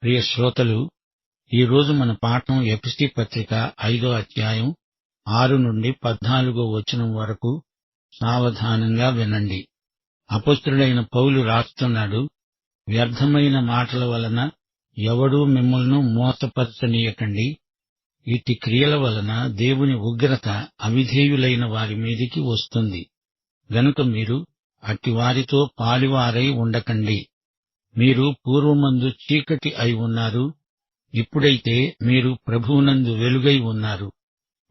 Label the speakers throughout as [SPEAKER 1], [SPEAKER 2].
[SPEAKER 1] ప్రియ శ్రోతలు, ఈరోజు మన పాఠం ఎఫెసీ పత్రిక 5వ అధ్యాయం 6 నుండి 14వ వచనం వరకు. సావధానంగా వినండి. అపొస్తలుడైన పౌలు రాస్తున్నాడు, వ్యర్థమైన మాటల వలన ఎవడూ మిమ్మల్ని మోసపరచనీయకండి. ఇట్టి క్రియల వలన దేవుని ఉగ్రత అవిధేయులైన వారి మీదికి వస్తుంది. గనుక మీరు అట్టివారితో పాలివారై ఉండకండి. మీరు పూర్వమందు చీకటి అయి ఉన్నారు, ఇప్పుడైతే మీరు ప్రభువునందు వెలుగై ఉన్నారు.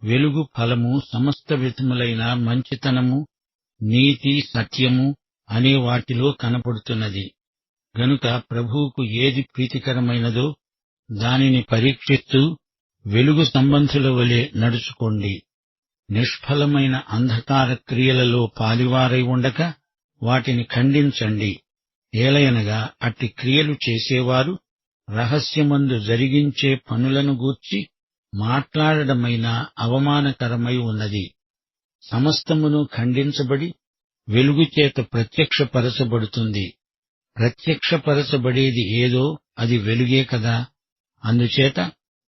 [SPEAKER 1] వెలుగు ఫలము సమస్త విధములైన మంచితనము, నీతి, సత్యము అనే వాటిలో కనపడుతున్నది. గనుక ప్రభువుకు ఏది ప్రీతికరమైనదో దానిని పరీక్షిస్తూ వెలుగు సంబంధుల వలె నడుచుకోండి. నిష్ఫలమైన అంధకార క్రియలలో పాలివారై ఉండక వాటిని ఖండించండి. ఏలయనగా అట్టి క్రియలు చేసేవారు రహస్యమందు జరిగించే పనులను గూర్చి మాట్లాడడమైనా అవమానకరమై ఉన్నది. సమస్తమును ఖండించబడి వెలుగుచేత ప్రత్యక్షపరచబడుతుంది. ప్రత్యక్షపరచబడేది ఏదో అది వెలుగే కదా. అందుచేత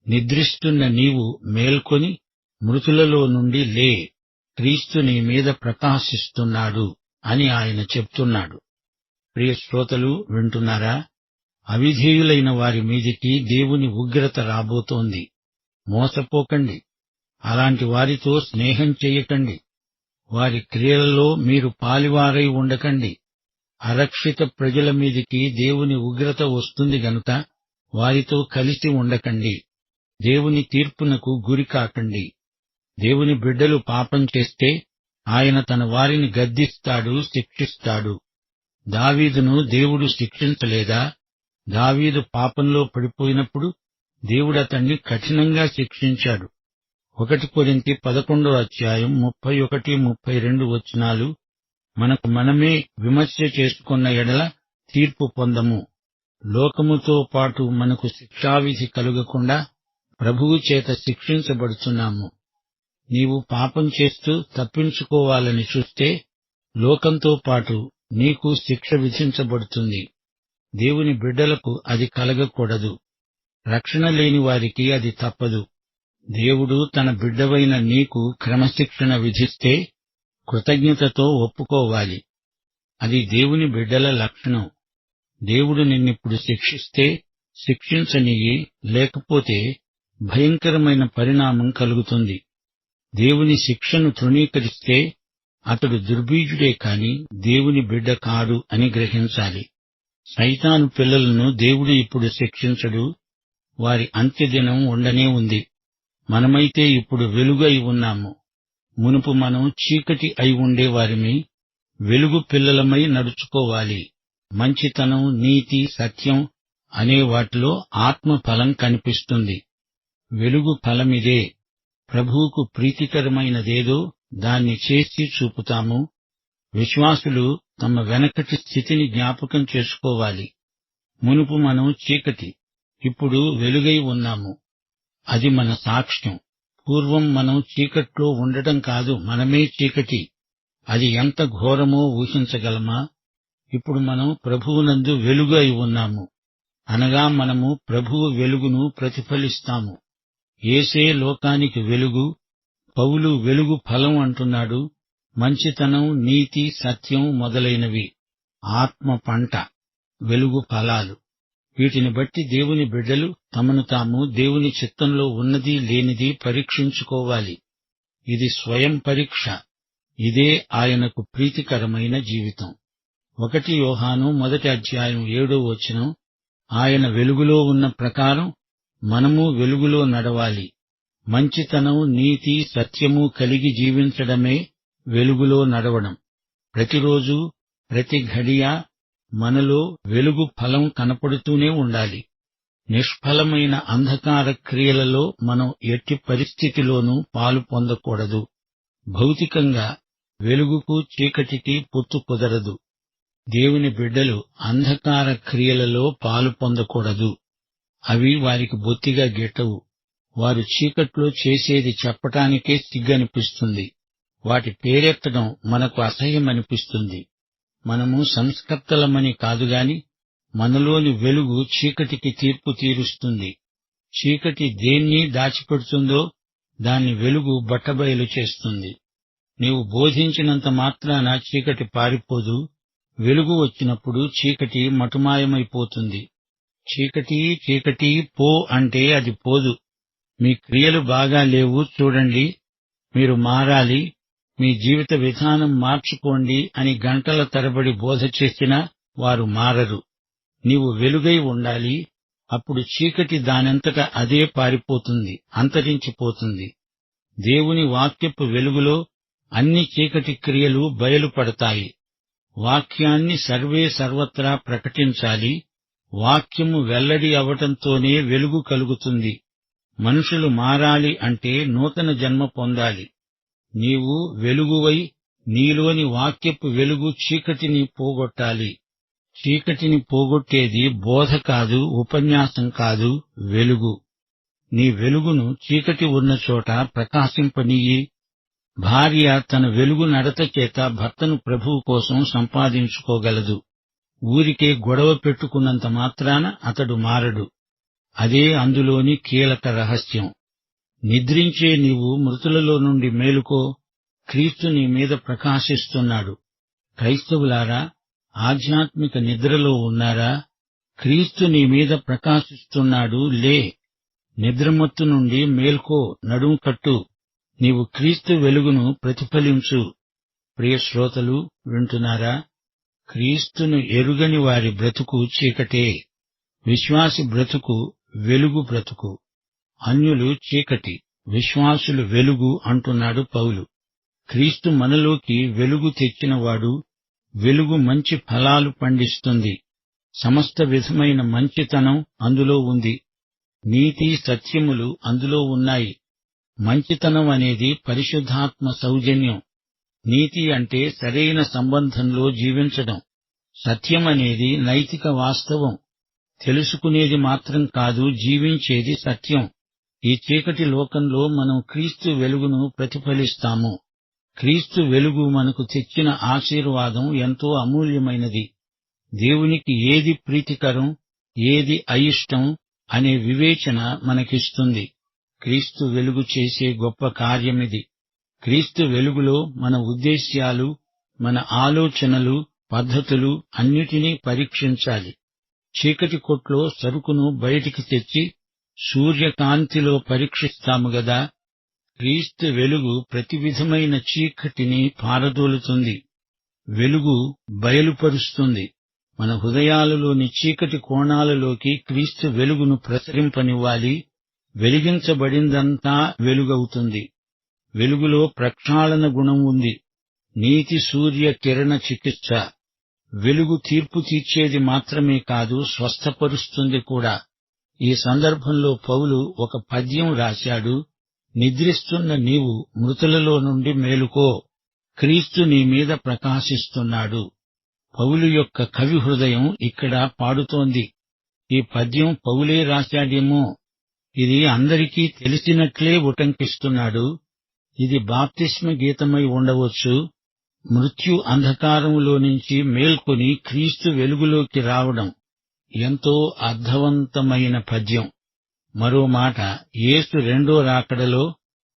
[SPEAKER 1] నిద్రిస్తున్న నీవు మేల్కొని మృతులలో నుండి లే, క్రీస్తు నీ మీద ప్రకాశిస్తున్నాడు అని ఆయన చెప్తున్నాడు. ప్రియ శ్రోతలు, వింటున్నారా? అవిధేయులైన వారి మీదికి దేవుని ఉగ్రత రాబోతోంది. మోసపోకండి. అలాంటి వారితో స్నేహం చెయ్యకండి. వారి క్రియలలో మీరు పాలివారై ఉండకండి. అరక్షిత ప్రజల మీదికి దేవుని ఉగ్రత వస్తుంది గనుక వారితో కలిసి ఉండకండి. దేవుని తీర్పునకు గురి కాకండి. దేవుని బిడ్డలు పాపం చేస్తే ఆయన తన వారిని గద్దిస్తాడు, శిక్షిస్తాడు. దావీదును దేవుడు శిక్షించలేదా? దావీదు పాపంలో పడిపోయినప్పుడు దేవుడు అతణ్ణి కఠినంగా శిక్షించాడు. 1 కొరింథీ 11వ అధ్యాయం 31-32 వచనాలు. మనకు మనమే విమర్శ చేసుకున్న ఎడల తీర్పు పొందము. లోకముతో పాటు మనకు శిక్షావిధి కలుగకుండా ప్రభువు చేత శిక్షించబడుతున్నాము. నీవు పాపం చేస్తూ తప్పించుకోవాలని చూస్తే లోకంతో పాటు నీకు శిక్ష విధించబడుతుంది. దేవుని బిడ్డలకు అది కలగకూడదు. రక్షణ లేని వారికి అది తప్పదు. దేవుడు తన బిడ్డవైన నీకు క్రమశిక్షణ విధిస్తే కృతజ్ఞతతో ఒప్పుకోవాలి. అది దేవుని బిడ్డల లక్షణం. దేవుడు నిన్నిప్పుడు శిక్షిస్తే శిక్షించనియ్యి, లేకపోతే భయంకరమైన పరిణామం కలుగుతుంది. దేవుని శిక్షను తృణీకరిస్తే అతడు దుర్బీజుడే కాని దేవుని బిడ్డ కాడు అని గ్రహించాలి. సైతాను పిల్లలను దేవుడు ఇప్పుడు శిక్షించడు. వారి అంత్యదినం ఉండనే ఉంది. మనమైతే ఇప్పుడు వెలుగై ఉన్నాము. మునుపు మనం చీకటి అయి ఉండేవారిమి. వెలుగు పిల్లలమై నడుచుకోవాలి. మంచితనం, నీతి, సత్యం అనే వాటిలో ఆత్మ ఫలం కనిపిస్తుంది. వెలుగు ఫలమిదే. ప్రభువుకు ప్రీతికరమైనదేదో దాన్ని చేసి చూపుతాము. విశ్వాసులు తమ వెనకటి స్థితిని జ్ఞాపకం చేసుకోవాలి. మునుపు మనం చీకటి, ఇప్పుడు వెలుగై ఉన్నాము. అది మన సాక్ష్యం. పూర్వం మనం చీకట్లో ఉండటం కాదు, మనమే చీకటి. అది ఎంత ఘోరమో ఊహించగలమా? ఇప్పుడు మనం ప్రభువునందు వెలుగు అయి ఉన్నాము. అనగా మనము ప్రభువు వెలుగును ప్రతిఫలిస్తాము. యేసే లోకానికి వెలుగు. పౌలు వెలుగు ఫలం అంటున్నాడు. మంచితనం, నీతి, సత్యం మొదలైనవి ఆత్మ పంట, వెలుగు ఫలాలు. వీటిని బట్టి దేవుని బిడ్డలు తమను తాము దేవుని చిత్తంలో ఉన్నది లేనిది పరీక్షించుకోవాలి. ఇది స్వయం పరీక్ష. ఇదే ఆయనకు ప్రీతికరమైన జీవితం. 1 యోహాను 1వ అధ్యాయం 7వ వచనం. ఆయన వెలుగులో ఉన్న ప్రకారం మనము వెలుగులో నడవాలి. మంచితనం, నీతి, సత్యము కలిగి జీవించడమే వెలుగులో నడవడం. ప్రతిరోజు, ప్రతి ఘడియ మనలో వెలుగు ఫలం కనపడుతూనే ఉండాలి. నిష్ఫలమైన అంధకార క్రియలలో మనం ఎట్టి పరిస్థితిలోనూ పాలు పొందకూడదు. భౌతికంగా వెలుగుకు చీకటికి పొత్తు కుదరదు. దేవుని బిడ్డలు అంధకార క్రియలలో పాలు పొందకూడదు. అవి వారికి బొత్తిగా గిట్టవు. వారు చీకట్లో చేసేది చెప్పటానికే సిగ్గనిపిస్తుంది. వాటి పేరెత్తడం మనకు అసహ్యమనిపిస్తుంది. మనము సంస్కర్తలమని కాదుగాని మనలోని వెలుగు చీకటికి తీర్పు తీరుస్తుంది. చీకటి దేన్ని దాచిపెడుతుందో దాన్ని వెలుగు బట్టబయలు చేస్తుంది. నీవు బోధించినంత మాత్రాన చీకటి పారిపోదు. వెలుగు వచ్చినప్పుడు చీకటి మటుమాయమైపోతుంది. చీకటి చీకటి పో అంటే అది పోదు. మీ క్రియలు బాగా లేవు చూడండి, మీరు మారాలి, మీ జీవిత విధానం మార్చుకోండి అని గంటల తరబడి బోధ చేసినా వారు మారరు. నీవు వెలుగై ఉండాలి. అప్పుడు చీకటి దానంతట అదే పారిపోతుంది, అంతరించిపోతుంది. దేవుని వాక్యపు వెలుగులో అన్ని చీకటి క్రియలు బయలుపడతాయి. వాక్యాన్ని సర్వత్రా ప్రకటించాలి. వాక్యము వెల్లడి అవటంతోనే వెలుగు కలుగుతుంది. మనుషులు మారాలి అంటే నూతన జన్మ పొందాలి. నీవు వెలుగువై నీలోని వాక్యపు వెలుగు చీకటిని పోగొట్టాలి. చీకటిని పోగొట్టేది బోధ కాదు, ఉపన్యాసం కాదు, వెలుగు. నీ వెలుగును చీకటి ఉన్న చోట ప్రకాశింపనీయి. భార్య తన వెలుగు నడత చేత భర్తను ప్రభువు కోసం సంపాదించుకోగలదు. ఊరికే గొడవ పెట్టుకున్నంత మాత్రాన అతడు మారడు. అదే అందులోని కీలక రహస్యం. నిద్రించే నీవు మృతులలో నుండి మేలుకో, క్రీస్తు నీ మీద ప్రకాశిస్తున్నాడు. క్రైస్తవులారా, ఆధ్యాత్మిక నిద్రలో ఉన్నారా? క్రీస్తు నీ మీద ప్రకాశిస్తున్నాడు. లే, నిద్రమత్తు నుండి మేల్కో, నడుం కట్టు. నీవు క్రీస్తు వెలుగును ప్రతిఫలించు. ప్రియ శ్రోతలు, వింటున్నారా? క్రీస్తును ఎరుగని వారి బ్రతుకు చీకటే. విశ్వాసి బ్రతుకు వెలుగు బ్రతుకు. అన్యులు చీకటి, విశ్వాసులు వెలుగు అంటున్నాడు పౌలు. క్రీస్తు మనలోకి వెలుగు తెచ్చినవాడు. వెలుగు మంచి ఫలాలు పండిస్తుంది. సమస్త విధమైన మంచితనం అందులో ఉంది. నీతి సత్యములు అందులో ఉన్నాయి. మంచితనం అనేది పరిశుద్ధాత్మ సౌజన్యం. నీతి అంటే సరైన సంబంధంలో జీవించడం. సత్యం అనేది నైతిక వాస్తవం. తెలుసుకునేది మాత్రం కాదు, జీవించేది సత్యం. ఈ చీకటి లోకంలో మనం క్రీస్తు వెలుగును ప్రతిఫలిస్తాము. క్రీస్తు వెలుగు మనకు తెచ్చిన ఆశీర్వాదం ఎంతో అమూల్యమైనది. దేవునికి ఏది ప్రీతికరం, ఏది అయిష్టం అనే వివేచన మనకిస్తుంది. క్రీస్తు వెలుగు చేసే గొప్ప కార్యమిది. క్రీస్తు వెలుగులో మన ఉద్దేశ్యాలు, మన ఆలోచనలు, పద్ధతులు అన్నిటినీ పరీక్షించాలి. చీకటి కొట్లో సరుకును బయటికి తెచ్చి సూర్యకాంతిలో పరీక్షిస్తాము గదా. క్రీస్తు వెలుగు ప్రతి విధమైన చీకటిని పారదోలుతుంది. వెలుగు బయలుపరుస్తుంది. మన హృదయాలలోని చీకటి కోణాలలోకి క్రీస్తు వెలుగును ప్రసరింపనివ్వాలి. వెలిగించబడిందంతా వెలుగవుతుంది. వెలుగులో ప్రక్షాళన గుణం ఉంది. నీతి సూర్య కిరణ చికిత్స. వెలుగు తీర్పు తీర్చేది మాత్రమే కాదు, స్వస్థపరుస్తుంది కూడా. ఈ సందర్భంలో పౌలు ఒక పద్యం రాశాడు. నిద్రిస్తున్న నీవు మృతులలో నుండి మేలుకో, క్రీస్తు నీ మీద ప్రకాశిస్తున్నాడు. పౌలు యొక్క కవి హృదయం ఇక్కడ పాడుతోంది. ఈ పద్యం పౌలే రాశాడేమో. ఇది అందరికీ తెలిసినట్లే ఉటంకిస్తున్నాడు. ఇది బాప్తిస్మ గీతమై ఉండవచ్చు. మృత్యు అంధకారములో నుంచి మేల్కొని క్రీస్తు వెలుగులోకి రావడం ఎంతో అర్థవంతమైన పద్యం. మరో మాట, యేసు రెండో రాకడలో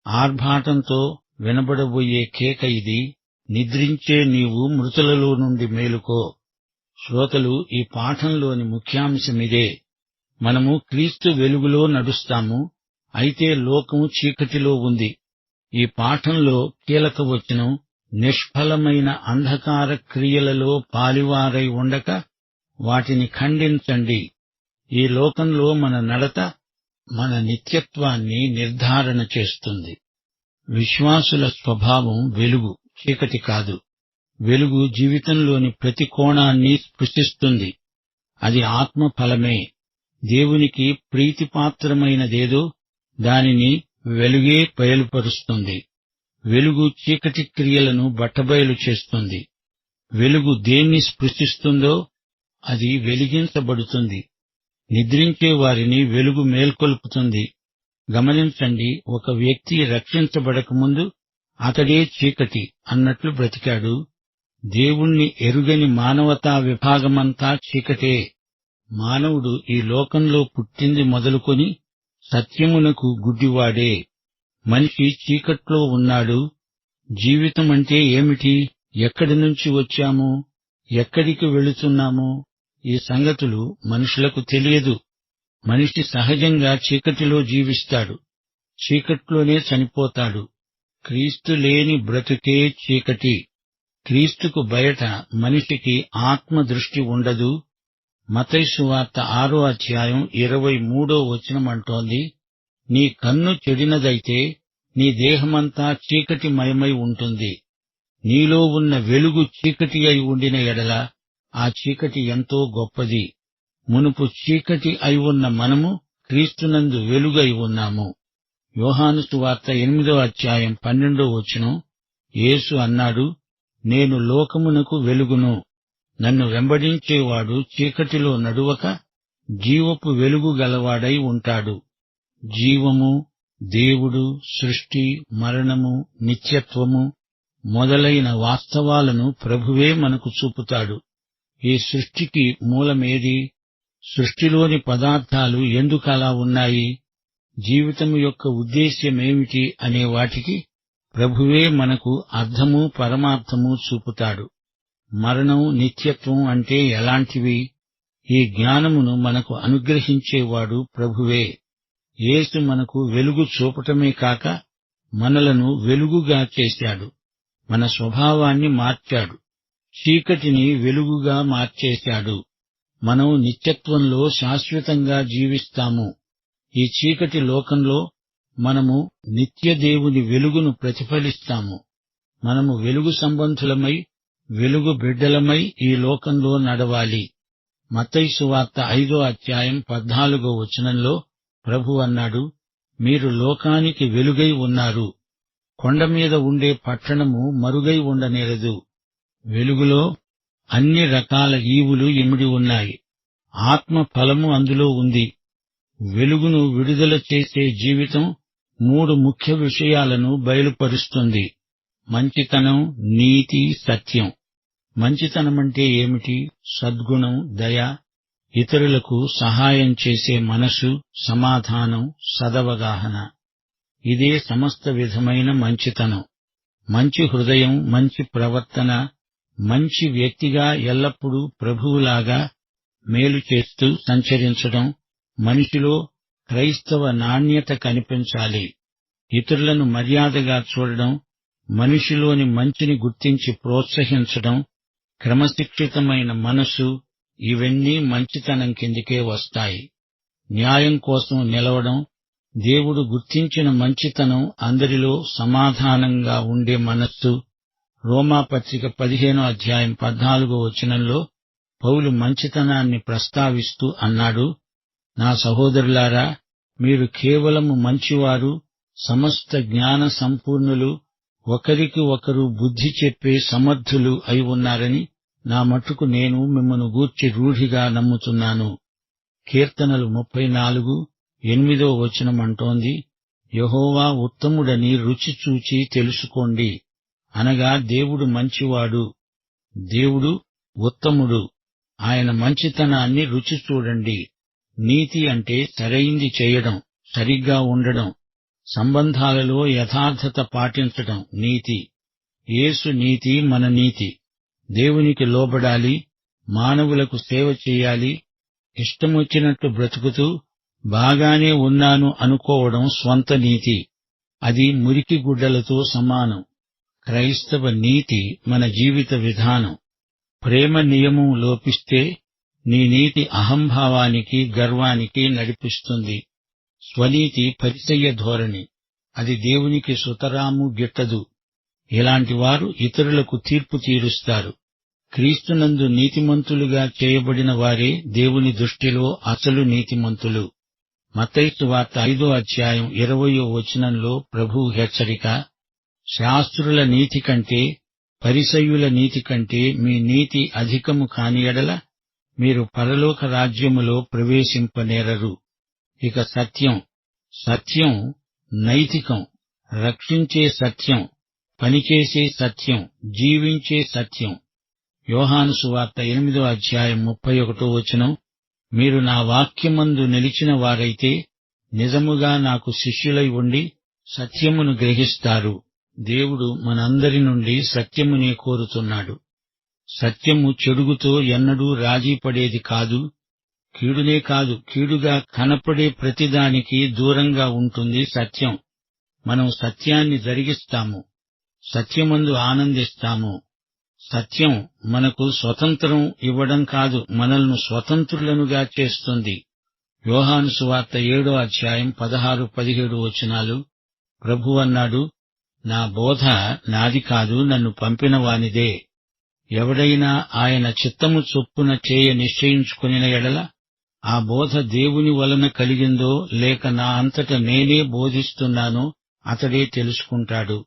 [SPEAKER 1] ఆర్భాటంతో వినబడబోయే కేక ఇది. నిద్రించే నీవు మృతులలో నుండి మేలుకో. శ్రోతలు, ఈ పాఠంలోని ముఖ్యాంశమిదే. మనము క్రీస్తు వెలుగులో నడుస్తాము, అయితే లోకం చీకటిలో ఉంది. ఈ పాఠంలో కీలక వచనం, నిష్ఫలమైన అంధకార క్రియలలో పాలివారై ఉండక వాటిని ఖండించండి. ఈ లోకంలో మన నడత మన నిత్యత్వాన్ని నిర్ధారణ చేస్తుంది. విశ్వాసుల స్వభావం వెలుగు, చీకటి కాదు. వెలుగు జీవితంలోని ప్రతి కోణాన్ని స్పృశిస్తుంది. అది ఆత్మఫలమే. దేవునికి ప్రీతిపాత్రమైనదేదో దానిని వెలుగే బయలుపరుస్తుంది. వెలుగు చీకటి క్రియలను బట్టబయలు చేస్తుంది. వెలుగు దేన్ని స్పృశిస్తుందో అది వెలిగించబడుతుంది. నిద్రించే వారిని వెలుగు మేల్కొల్పుతుంది. గమనించండి, ఒక వ్యక్తి రక్షించబడకముందు అతడే చీకటి అన్నట్లు బ్రతికాడు. దేవుణ్ణి ఎరుగని మానవతా విభాగమంతా చీకటే. మానవుడు ఈ లోకంలో పుట్టింది మొదలుకొని సత్యమునకు గుడ్డివాడే. మనిషి చీకట్లో ఉన్నాడు. జీవితమంటే ఏమిటి, ఎక్కడి నుంచి వచ్చాము, ఎక్కడికి వెళుతున్నాము, ఈ సంగతులు మనుషులకు తెలియదు. మనిషి సహజంగా చీకటిలో జీవిస్తాడు, చీకట్లోనే చనిపోతాడు. క్రీస్తు లేని బ్రతుకే చీకటి. క్రీస్తుకు బయట మనిషికి ఆత్మదృష్టి ఉండదు. మత్తయి సువార్త 6వ అధ్యాయం 23వ వచనమంటోంది, నీ కన్ను చెడినదైతే నీ దేహమంతా చీకటిమయమై ఉంటుంది. నీలో ఉన్న వెలుగు చీకటి అయి ఉండిన ఎడల ఆ చీకటి ఎంతో గొప్పది. మునుపు చీకటి అయి ఉన్న మనము క్రీస్తునందు వెలుగై ఉన్నాము. యోహాను సువార్త 8వ అధ్యాయం 12వ వచనం, యేసు అన్నాడు, నేను లోకమునకు వెలుగును. నన్ను వెంబడించేవాడు చీకటిలో నడువక జీవపు వెలుగు గలవాడై ఉంటాడు. జీవము, దేవుడు, సృష్టి, మరణము, నిత్యత్వము మొదలైన వాస్తవాలను ప్రభువే మనకు చూపుతాడు. ఈ సృష్టికి మూలమేది? సృష్టిలోని పదార్థాలు ఎందుకలా ఉన్నాయి? జీవితం యొక్క ఉద్దేశ్యమేమిటి అనే వాటికి ప్రభువే మనకు అర్థము, పరమార్థము చూపుతాడు. మరణం, నిత్యత్వం అంటే ఎలాంటివి? ఈ జ్ఞానమును మనకు అనుగ్రహించేవాడు ప్రభువే. యేసు మనకు వెలుగు చూపటమే కాక మనలను వెలుగుగా చేశాడు. మన స్వభావాన్ని మార్చాడు. చీకటిని వెలుగుగా మార్చేశాడు. మనం నిత్యత్వంలో శాశ్వతంగా జీవిస్తాము. ఈ చీకటి లోకంలో మనము నిత్యదేవుని వెలుగును ప్రతిఫలిస్తాము. మనము వెలుగు సంబంధులమై, వెలుగు బిడ్డలమై ఈ లోకంలో నడవాలి. మత్తయి సువార్త 5వ అధ్యాయం 14వ వచనంలో ప్రభు అన్నాడు, మీరు లోకానికి వెలుగై ఉన్నారు. కొండ మీద ఉండే పట్టణము మరుగై ఉండనేరదు. వెలుగులో అన్ని రకాల ఈవులు ఇమిడి ఉన్నాయి. ఆత్మ ఫలము అందులో ఉంది. వెలుగును విడుదల చేసే జీవితం 3 ముఖ్య విషయాలను బయలుపరుస్తుంది: మంచితనం, నీతి, సత్యం. మంచితనమంటే ఏమిటి? సద్గుణం, దయ, ఇతరులకు సహాయం చేసే మనసు, సమాధానం, సదవగాహన. ఇదే సమస్త విధమైన మంచితనం. మంచి హృదయం, మంచి ప్రవర్తన, మంచి వ్యక్తిగా ఎల్లప్పుడూ ప్రభువులాగా మేలు చేస్తూ సంచరించడం, మనిషిలో క్రైస్తవ నాణ్యత కనిపించాలి. ఇతరులను మర్యాదగా చూడడం, మనిషిలోని మంచిని గుర్తించి ప్రోత్సహించడం, క్రమశిక్షితమైన మనసు, ఇవన్నీ మంచితనం కిందికే వస్తాయి. న్యాయం కోసం నిలవడం, దేవుడు గుర్తించిన మంచితనం అందరిలో సమాధానంగా ఉండే మనస్సు. రోమాపత్రిక 15వ అధ్యాయం 14వ వచనంలో పౌలు మంచితనాన్ని ప్రస్తావిస్తూ అన్నాడు, నా సహోదరులారా, మీరు కేవలము మంచివారు, సమస్త జ్ఞాన సంపూర్ణులు, ఒకరికి ఒకరు బుద్ధి చెప్పే సమర్థులు అయి ఉన్నారని నా మట్టుకు నేను మిమ్మను గూర్చి రూఢిగా నమ్ముతున్నాను. కీర్తనలు 34:8వ వచనమంటోంది, యెహోవా ఉత్తముడని రుచి చూచి తెలుసుకోండి. అనగా దేవుడు మంచివాడు, దేవుడు ఉత్తముడు. ఆయన మంచితనాన్ని రుచి చూడండి. నీతి అంటే సరైంది చేయడం, సరిగ్గా ఉండడం, సంబంధాలలో యథార్థత పాటించడం నీతి. యేసు నీతి మన నీతి. దేవునికి లోబడాలి, మానవులకు సేవ చేయాలి. ఇష్టమొచ్చినట్టు బ్రతుకుతూ బాగానే ఉన్నాను అనుకోవడం స్వంత నీతి. అది మురికి గుడ్డలతో సమానం. క్రైస్తవ నీతి మన జీవిత విధానం. ప్రేమ నియమం లోపిస్తే నీ నీతి అహంభావానికి, గర్వానికి నడిపిస్తుంది. స్వనీతి పరిసయ్య ధోరణి, అది దేవునికి సుతరాము గిట్టదు. ఇలాంటి వారు ఇతరులకు తీర్పు తీరుస్తారు. క్రీస్తునందు నీతిమంతులుగా చేయబడిన వారే దేవుని దృష్టిలో అసలు నీతిమంతులు. మత్తయి సువార్త 5వ అధ్యాయం 20వ వచనంలో ప్రభువు హెచ్చరిక, శాస్త్రుల నీతి కంటే, పరిసయ్యుల నీతి కంటే మీ నీతి అధికము కాని ఎడల మీరు పరలోక రాజ్యములో ప్రవేశింపనేరరు. ఇక సత్యం. సత్యం నైతికం, రక్షించే సత్యం, పనిచేసే సత్యం, జీవించే సత్యం. యోహాను సువార్త 8వ అధ్యాయం 31వ వచనం, మీరు నా వాక్యమందు నిలిచిన వారైతే నిజముగా నాకు శిష్యులై ఉండి సత్యమును గ్రహిస్తారు. దేవుడు మనందరి నుండి సత్యమునే కోరుతున్నాడు. సత్యము చెడుగుతో ఎన్నడూ రాజీపడేది కాదు. కీడునే కాదు, కీడుగా కనపడే ప్రతిదానికి దూరంగా ఉంటుంది సత్యం. మనం సత్యాన్ని జరిగిస్తాము, సత్యమందు ఆనందిస్తాము. సత్యం మనకు స్వతంత్రం ఇవ్వడం కాదు, మనల్ని స్వతంత్రులనుగా చేస్తుంది. యోహాను సువార్త 7వ అధ్యాయం 16-17 వచనాలు. ప్రభు అన్నాడు, నా బోధ నాది కాదు, నన్ను పంపిన వానిదే. ఎవడైనా ఆయన చిత్తము చొప్పున చేయ నిశ్చయించుకొనిన ఎడల ఆ బోధ దేవుని వలన కలిగిందో లేక నా అంతట నేనే బోధిస్తున్నానో అతడే తెలుసుకుంటాడు.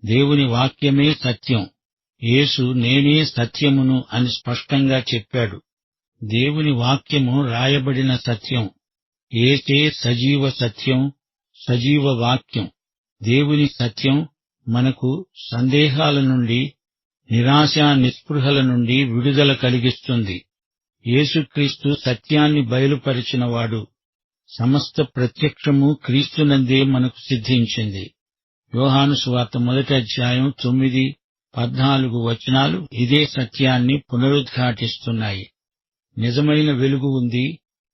[SPEAKER 1] దేవుని వాక్యమే సత్యం. యేసు నేనే సత్యమును అని స్పష్టంగా చెప్పాడు. దేవుని వాక్యము రాయబడిన సత్యం. యేసే సజీవ సత్యం, సజీవ వాక్యం. దేవుని సత్యం మనకు సందేహాల నుండి, నిరాశ నిస్పృహల నుండి విడుదల కలిగిస్తుంది. యేసుక్రీస్తు సత్యాన్ని బయలుపరిచినవాడు. సమస్త ప్రత్యక్షము క్రీస్తునందే మనకు సిద్ధించింది. యోహాను సువార్త 1వ అధ్యాయం 9-14 వచనాలు ఇదే సత్యాన్ని పునరుద్ఘాటిస్తున్నాయి. నిజమైన వెలుగు ఉంది.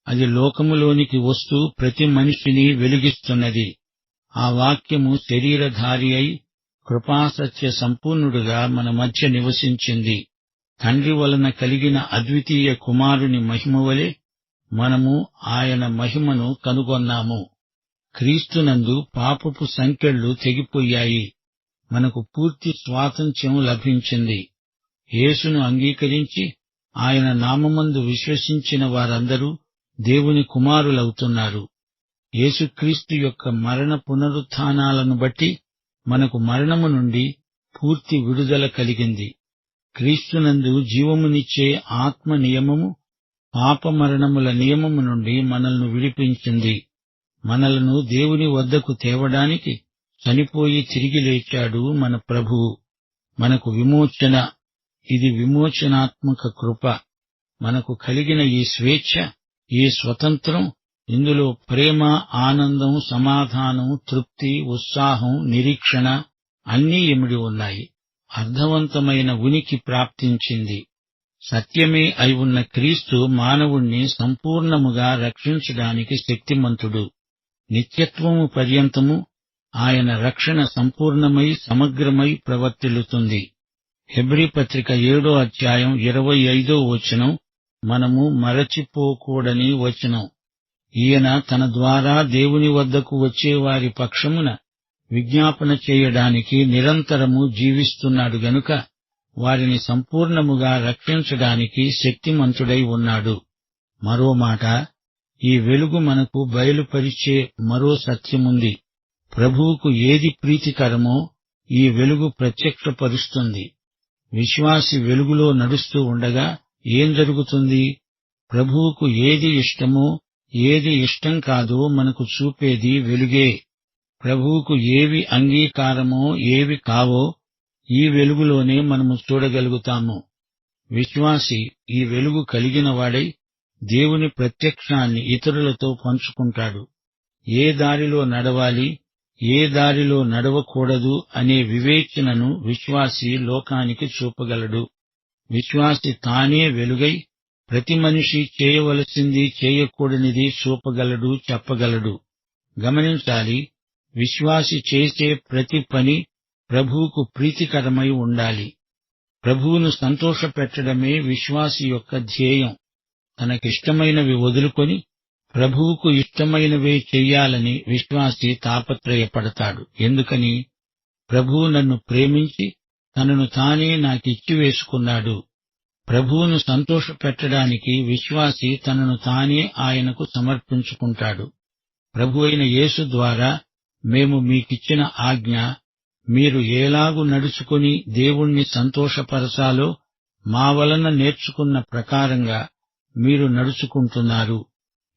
[SPEAKER 1] అది లోకములోనికి వస్తూ ప్రతి మనిషిని వెలిగిస్తున్నది. ఆ వాక్యము శరీరధారి అయి కృపాసత్య సంపూర్ణుడుగా మన మధ్య నివసించింది. తండ్రి వలన కలిగిన అద్వితీయ కుమారుని మహిమవలె మనము ఆయన మహిమను కనుగొన్నాము. క్రీస్తునందు పాపపు సంకెళ్ళు తెగిపోయాయి. మనకు పూర్తి స్వాతంత్ర్యం లభించింది. యేసును అంగీకరించి ఆయన నామమందు విశ్వసించిన వారందరూ దేవుని కుమారులవుతున్నారు. యేసుక్రీస్తు యొక్క మరణ పునరుత్థానాలను బట్టి మనకు మరణము నుండి పూర్తి విడుదల కలిగింది. క్రీస్తునందు జీవమునిచ్చే ఆత్మ నియమము పాపమరణముల నియమము నుండి మనల్ని విడిపించింది. మనలను దేవుని వద్దకు తేవడానికి చనిపోయి తిరిగి లేచాడు మన ప్రభువు. మనకు విమోచన, ఇది విమోచనాత్మక కృప. మనకు కలిగిన ఈ స్వేచ్ఛ, ఈ స్వతంత్రం, ఇందులో ప్రేమ, ఆనందం, సమాధానం, తృప్తి, ఉత్సాహం, నిరీక్షణ అన్నీ ఇమిడి ఉన్నాయి. అర్థవంతమైన ఉనికి ప్రాప్తించింది. సత్యమే అయి ఉన్న క్రీస్తు మానవుణ్ణి సంపూర్ణముగా రక్షించడానికి శక్తిమంతుడు. నిత్యత్వము పర్యంతము ఆయన రక్షణ సంపూర్ణమై సమగ్రమై ప్రవర్తిల్లుతుంది. హెబ్రీ పత్రిక 7వ అధ్యాయం 25వ వచనం మనము మరచిపోకూడని వచనం. ఈయన తన ద్వారా దేవుని వద్దకు వచ్చేవారి పక్షమున విజ్ఞాపన చేయడానికి నిరంతరము జీవిస్తున్నాడు గనుక వారిని సంపూర్ణముగా రక్షించడానికి శక్తిమంతుడై ఉన్నాడు. మరో మాట, ఈ వెలుగు మనకు బయలుపరిచే మరో సత్యముంది. ప్రభువుకు ఏది ప్రీతికరమో ఈ వెలుగు ప్రత్యక్షపరుస్తుంది. విశ్వాసి వెలుగులో నడుస్తూ ఉండగా ఏం జరుగుతుంది? ప్రభువుకు ఏది ఇష్టమో ఏది ఇష్టం కాదో మనకు చూపేది వెలుగే. ప్రభువుకు ఏవి అంగీకారమో ఏవి కావో ఈ వెలుగులోనే మనము చూడగలుగుతాము. విశ్వాసి ఈ వెలుగు కలిగినవాడై దేవుని ప్రత్యక్షాన్ని ఇతరులతో పంచుకుంటాడు. ఏ దారిలో నడవాలి, ఏ దారిలో నడవకూడదు అనే వివేచనను విశ్వాసి లోకానికి చూపగలడు. విశ్వాసి తానే వెలుగై ప్రతి మనిషి చేయవలసింది చేయకూడనిది చూపగలడు, చెప్పగలడు. గమనించాలి, విశ్వాసి చేసే ప్రతి పని ప్రభువుకు ప్రీతికరమై ఉండాలి. ప్రభువును సంతోషపెట్టడమే విశ్వాసి యొక్క ధ్యేయం. తనకిష్టమైనవి వదులుకొని ప్రభువుకు ఇష్టమైనవే చెయ్యాలని విశ్వాసి తాపత్రయపడతాడు. ఎందుకని? ప్రభువు నన్ను ప్రేమించి తనను తానే నాకిచ్చివేసుకున్నాడు. ప్రభువును సంతోషపెట్టడానికి విశ్వాసి తనను తానే ఆయనకు సమర్పించుకుంటాడు. ప్రభువైన యేసు ద్వారా మేము మీకిచ్చిన ఆజ్ఞ, మీరు ఏలాగు నడుచుకుని దేవుణ్ణి సంతోషపరచాలో మా వలన నేర్చుకున్న ప్రకారంగా మీరు నడుచుకుంటున్నారు.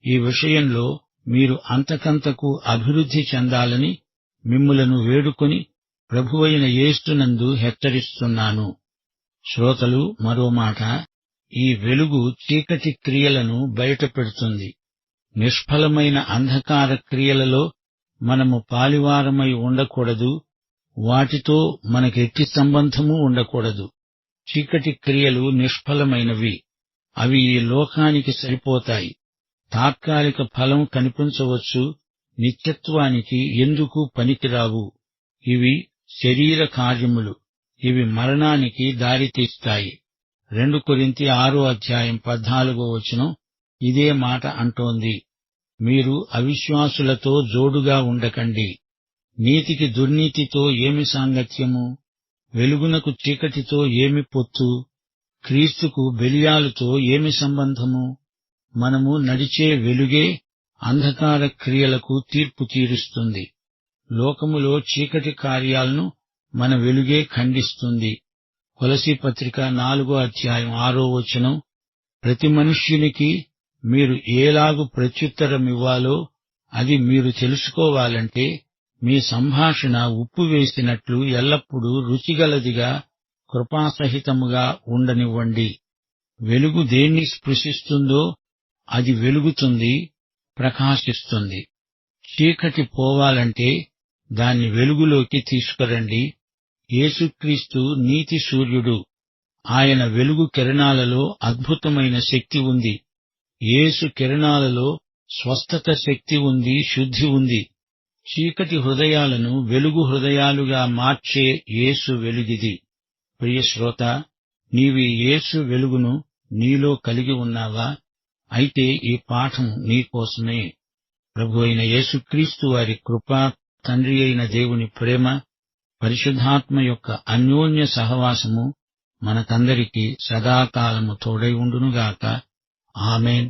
[SPEAKER 1] ఈ విషయంలో మీరు అంతకంతకు అభివృద్ధి చెందాలని మిమ్ములను వేడుకొని ప్రభువైన యేసునందు హెచ్చరిస్తున్నాను. శ్రోతలు, మరో మాట, ఈ వెలుగు చీకటి క్రియలను బయటపెడుతుంది. నిష్ఫలమైన అంధకార క్రియలలో మనము పాలివారమై ఉండకూడదు. వాటితో మనకెట్టి సంబంధమూ ఉండకూడదు. చీకటి క్రియలు నిష్ఫలమైనవి. అవి ఈ లోకానికి సరిపోతాయి. తాత్కాలిక ఫలం కనిపించవచ్చు, నిత్యత్వానికి ఎందుకు పనికిరావు. ఇవి శరీర కార్యములు. ఇవి మరణానికి దారితీస్తాయి. 2 కొరింథీ 6:14 ఇదే మాట అంటోంది. మీరు అవిశ్వాసులతో జోడుగా ఉండకండి. నీతికి దుర్నీతితో ఏమి సాంగత్యము? వెలుగునకు చీకటితో ఏమి పొత్తు? క్రీస్తుకు బెలియాలుతో ఏమి సంబంధము? మనము నడిచే వెలుగే అంధకార క్రియలకు తీర్పు తీరుస్తుంది. లోకములో చీకటి కార్యాలను మన వెలుగే ఖండిస్తుంది. కొలసీ పత్రిక 4:6 ప్రతి మనుష్యునికి మీరు ఏలాగు ప్రత్యుత్తరమివ్వాలో అది మీరు తెలుసుకోవాలంటే మీ సంభాషణ ఉప్పు వేసినట్లు ఎల్లప్పుడూ రుచిగలదిగా కృపాసహితముగా ఉండనివ్వండి. వెలుగు దేన్ని స్పృశిస్తుందో అది వెలుగుతుంది, ప్రకాశిస్తుంది. చీకటి పోవాలంటే దాన్ని వెలుగులోకి తీసుకురండి. యేసుక్రీస్తు నీతి సూర్యుడు. ఆయన వెలుగు కిరణాలలో అద్భుతమైన శక్తి ఉంది. యేసు కిరణాలలో స్వస్థత శక్తి ఉంది, శుద్ధి ఉంది. చీకటి హృదయాలను వెలుగు హృదయాలుగా మార్చే యేసు వెలుగిది. ప్రియశ్రోత, నీవి యేసు వెలుగును నీలో కలిగి ఉన్నావా? అయితే ఈ పాఠం నీకోసమే. ప్రభువైన యేసుక్రీస్తు వారి కృప, తండ్రి అయిన దేవుని ప్రేమ, పరిశుద్ధాత్మ యొక్క అన్యోన్య సహవాసము మనకందరికీ సదాకాలము తోడై ఉండునుగాక. ఆమేన్.